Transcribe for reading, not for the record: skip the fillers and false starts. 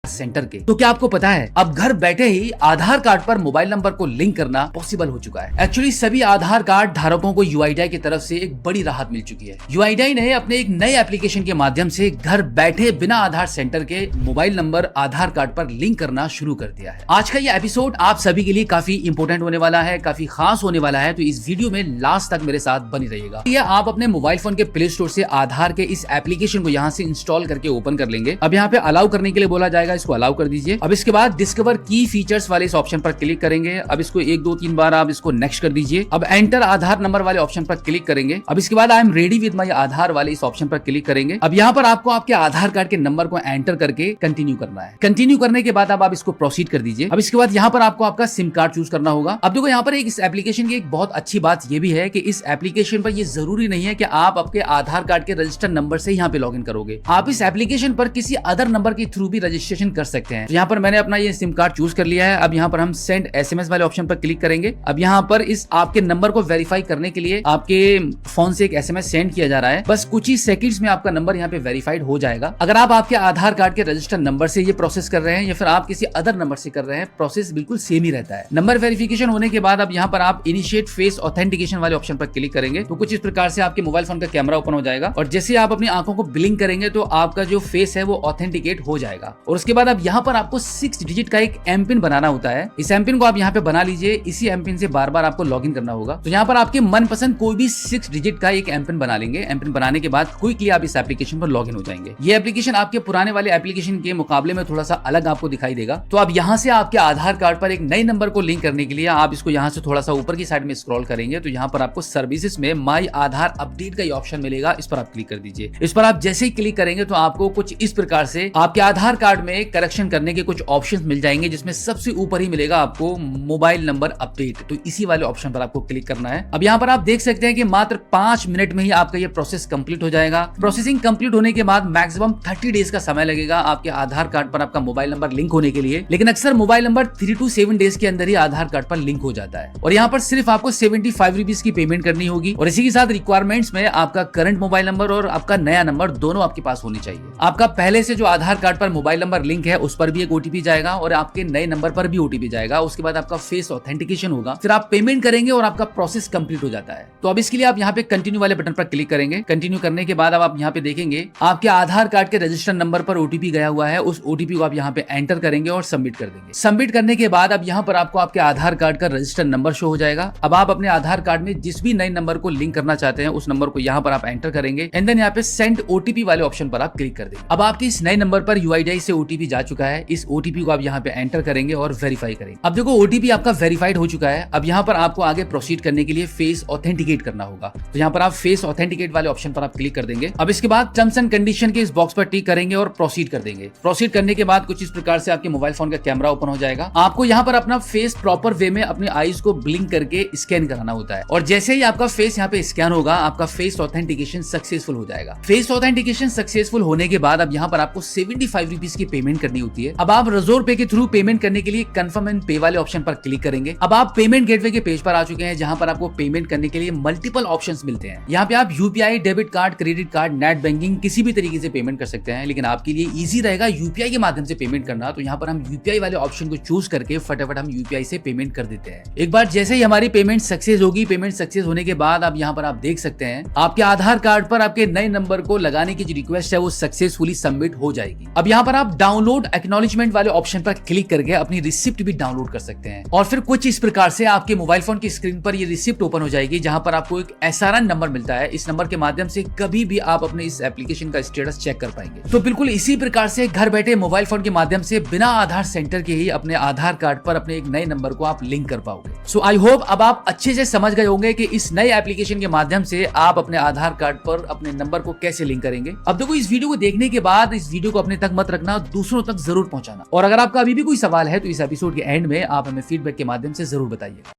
Centre के। तो क्या आपको पता है अब घर बैठे ही आधार कार्ड पर मोबाइल नंबर को लिंक करना पॉसिबल हो चुका है। एक्चुअली सभी आधार कार्ड धारकों को यूआईडीआई की तरफ से एक बड़ी राहत मिल चुकी है। यूआईडीआई ने अपने एक नए एप्लीकेशन के माध्यम से घर बैठे बिना आधार सेंटर के मोबाइल नंबर आधार कार्ड पर लिंक करना शुरू कर दिया है। आज का ये एपिसोड आप सभी के लिए काफी इंपोर्टेंट होने वाला है, काफी खास होने वाला है, तो इस वीडियो में लास्ट तक मेरे साथ बनी रहिएगा। आप अपने मोबाइल फोन के प्ले स्टोर से आधार के इस एप्लीकेशन को यहाँ से इंस्टॉल करके ओपन कर लेंगे। अब यहाँ पे अलाउ करने के लिए बोला जाएगा, इसको अलाउ कर दीजिए। अब इसके बाद डिस्कवर की फीचर्स वाले इस ऑप्शन पर क्लिक करेंगे। अब इसको 1 2 3 बार आप इसको नेक्स्ट कर दीजिए। अब एंटर आधार नंबर वाले ऑप्शन पर क्लिक करेंगे। अब इसके बाद I am ready with my Aadhaar वाले इस ऑप्शन पर क्लिक करेंगे। अब यहाँ पर आपको आपके आधार कार्ड के नंबर को एंटर करके कंटिन्यू करना है। कंटिन्यू करने के बाद अब आप इसको प्रोसीड कर दीजिए। अब इसके बाद यहाँ पर आपको आपका सिम कार्ड चूज करना होगा। अब देखो यहाँ पर इस एप्लीकेशन की एक बहुत अच्छी बात ये भी है कि इस एप्लीकेशन पर ये जरूरी नहीं है कि आप आपके आधार कार्ड के रजिस्टर्ड नंबर से यहाँ पे लॉगिन करोगे। आप इस एप्लीकेशन पर किसी अदर नंबर के थ्रू भी रजिस्ट्रेशन कर सकते हैं। तो यहाँ पर मैंने अपना ये सिम कार्ड चूज कर लिया है। अब यहाँ पर हम सेंड एसएमएस वाले ऑप्शन पर क्लिक करेंगे। अब यहाँ पर इस आपके नंबर को वेरीफाई करने के लिए आपके फोन से एक एसएमएस सेंड किया जा रहा है। बस कुछ ही सेकंड्स में आपका नंबर यहाँ पे वेरीफाइड हो जाएगा। अगर आप आपके आधार कार्ड के रजिस्टर्ड नंबर से ये प्रोसेस कर रहे हैं या फिर आप किसी अदर नंबर से कर रहे हैं, प्रोसेस बिल्कुल सेम ही रहता है। नंबर वेरिफिकेशन होने के बाद अब यहाँ पर आप इनिशिएट फेस ऑथेंटिकेशन वाले ऑप्शन पर क्लिक करेंगे तो कुछ इस प्रकार से आपके मोबाइल फोन का कैमरा ओपन हो जाएगा और जैसे आप अपनी आंखों को ब्लिंक करेंगे तो आपका जो फेस है वो ऑथेंटिकेट हो जाएगा। और उसके बाद अब यहाँ पर आपको 6 डिजिट का एक एम पिन बनाना होता है। इस एम पिन को आप यहाँ पे बना लीजिए। इसी एम पिन से बार बार आपको लॉगिन करना होगा। तो यहाँ पर आपके मनपसंद कोई भी 6 डिजिट का एक एम पिन बना लेंगे। एम पिन बनाने के बाद क्विकली आप इस एप्लीकेशन पर लॉगिन हो जाएंगे। ये एप्लीकेशन आपके पुराने वाले एप्लीकेशन के मुकाबले में थोड़ा सा अलग आपको दिखाई देगा। तो अब यहाँ से आपके आधार कार्ड पर एक नए नंबर को लिंक करने के लिए आप इसको यहाँ से थोड़ा सा ऊपर की साइड में स्क्रॉल करेंगे तो यहाँ पर आपको सर्विसेज में माई आधार अपडेट का ये ऑप्शन मिलेगा। इस पर आप क्लिक कर दीजिए। इस पर आप जैसे ही क्लिक करेंगे तो आपको कुछ इस प्रकार से आपके आधार कार्ड में करेक्शन करने के कुछ ऑप्शंस मिल जाएंगे, जिसमें सबसे ऊपर ही मिलेगा आपको मोबाइल नंबर अपडेट। तो इसी वाले ऑप्शन पर आपको क्लिक करना है। अब यहाँ पर आप देख सकते हैं कि मात्र 5 मिनट में ही आपका ये प्रोसेस कंप्लीट हो जाएगा। प्रोसेसिंग कंप्लीट होने के बाद मैक्सिमम 30 डेज का समय लगेगा आपके आधार कार्ड पर आपका मोबाइल नंबर लिंक होने के लिए, लेकिन अक्सर मोबाइल नंबर 3 to 7 डेज के अंदर ही आधार कार्ड पर लिंक हो जाता है। और यहाँ पर सिर्फ आपको 75 रुपीज की पेमेंट करनी होगी और इसी के साथ रिक्वायरमेंट्स में आपका करंट मोबाइल नंबर और आपका नया नंबर दोनों आपके पास होनी चाहिए। आपका पहले से जो आधार कार्ड पर मोबाइल नंबर लिंक है उस पर भी एक ओटीपी जाएगा और आपके नए नंबर पर भी ओटीपी जाएगा। उसके बाद आपका फेस ऑथेंटिकेशन होगा, फिर आप पेमेंट करेंगे और आपका प्रोसेस कंप्लीट हो जाता है। तो अब इसके लिए आप यहाँ पे कंटिन्यू वाले बटन पर क्लिक करेंगे। कंटिन्यू करने के बाद अब आप यहाँ पे देखेंगे आपके आधार कार्ड के रजिस्टर्ड नंबर पर ओटीपी गया हुआ है। उस ओटीपी को आप यहाँ पे एंटर करेंगे और सबमिट कर देंगे। सबमिट करने के बाद अब यहाँ पर आपको आपके आधार कार्ड का रजिस्टर्ड नंबर शो हो जाएगा। अब आप अपने आधार कार्ड में जिस भी नए नंबर को लिंक करना चाहते हैं उस नंबर को यहाँ पर आप एंटर करेंगे एंड देन यहाँ पे सेंड ओटीपी वाले ऑप्शन पर आप क्लिक कर देंगे। अब आपके इस नए नंबर पर यूआईडीआई से ओटीपी जा चुका है। इस ओटीपी को आप यहाँ पे एंटर करेंगे और वेरीफाई करेंगे। अब देखो ओटीपी आपका वेरीफाइड हो चुका है। अब यहाँ पर आपको आगे प्रोसीड करने के लिए फेस ऑथेंटिकेट करना होगा। तो यहाँ पर आप फेस ऑथेंटिकेट वाले ऑप्शन पर आप क्लिक कर देंगे। अब इसके बाद टर्म्स एंड कंडीशन के इस बॉक्स पर टिक करेंगे और प्रोसीड कर देंगे। प्रोसीड करने के बाद कुछ इस प्रकार से आपके मोबाइल फोन का कैमरा ओपन हो जाएगा। आपको यहाँ पर अपना फेस प्रॉपर वे में अपनी आईज को ब्लिंक करके स्कैन कराना होता है और जैसे ही आपका फेस यहाँ पे स्कैन होगा आपका फेस ऑथेंटिकेशन सक्सेसफुल हो जाएगा। फेस ऑथेंटिकेशन सक्सेसफुल होने के बाद अब यहाँ पर आपको 75 रुपीज की पेमेंट करनी होती है। अब आप रज़ोर पे के थ्रू पेमेंट करने के लिए कंफर्म एंड पे वाले ऑप्शन पर क्लिक करेंगे। अब आप पेमेंट गेटवे के पेज पर आ चुके हैं जहां पर आपको पेमेंट करने के लिए मल्टीपल ऑप्शंस मिलते हैं। यहाँ पे आप UPI, debit card, credit card, net banking किसी भी तरीके से पेमेंट कर सकते हैं, लेकिन आपके लिए इजी रहेगा यूपीआई के माध्यम से पेमेंट करना। तो यहाँ पर हम यूपीआई वाले ऑप्शन को चूज करके फटाफट हम यूपीआई से पेमेंट कर देते हैं। एक बार जैसे ही हमारी पेमेंट सक्सेस होगी, पेमेंट सक्सेस होने के बाद अब यहाँ पर आप देख सकते हैं आपके आधार कार्ड पर आपके नए नंबर को लगाने की जो रिक्वेस्ट है वो सक्सेसफुली सबमिट हो जाएगी। अब यहाँ पर आप डाउनलोड एक्नॉलेजमेंट वाले ऑप्शन पर क्लिक करके अपनी रिसिप्ट भी डाउनलोड कर सकते हैं और फिर कुछ इस प्रकार से आपके मोबाइल फोन की स्क्रीन पर ये रिसिप्ट ओपन हो जाएगी जहां पर आपको एक एसआरएन नंबर मिलता है। इस नंबर के माध्यम से कभी भी आप अपने इस एप्लीकेशन का स्टेटस चेक कर पाएंगे। तो बिल्कुल इसी प्रकार से घर बैठे मोबाइल फोन के माध्यम से बिना आधार सेंटर के ही अपने आधार कार्ड पर अपने एक नए नंबर को आप लिंक कर पाओगे। सो आई होप अब आप अच्छे से समझ गए होंगे कि इस नए एप्लीकेशन के माध्यम से आप अपने आधार कार्ड पर अपने नंबर को कैसे लिंक करेंगे। अब देखो इस वीडियो को देखने के बाद इस वीडियो को अपने तक मत रखना, दूसरों तक जरूर पहुंचाना और अगर आपका अभी भी कोई सवाल है तो इस एपिसोड के एंड में आप हमें फीडबैक के माध्यम से जरूर बताइए।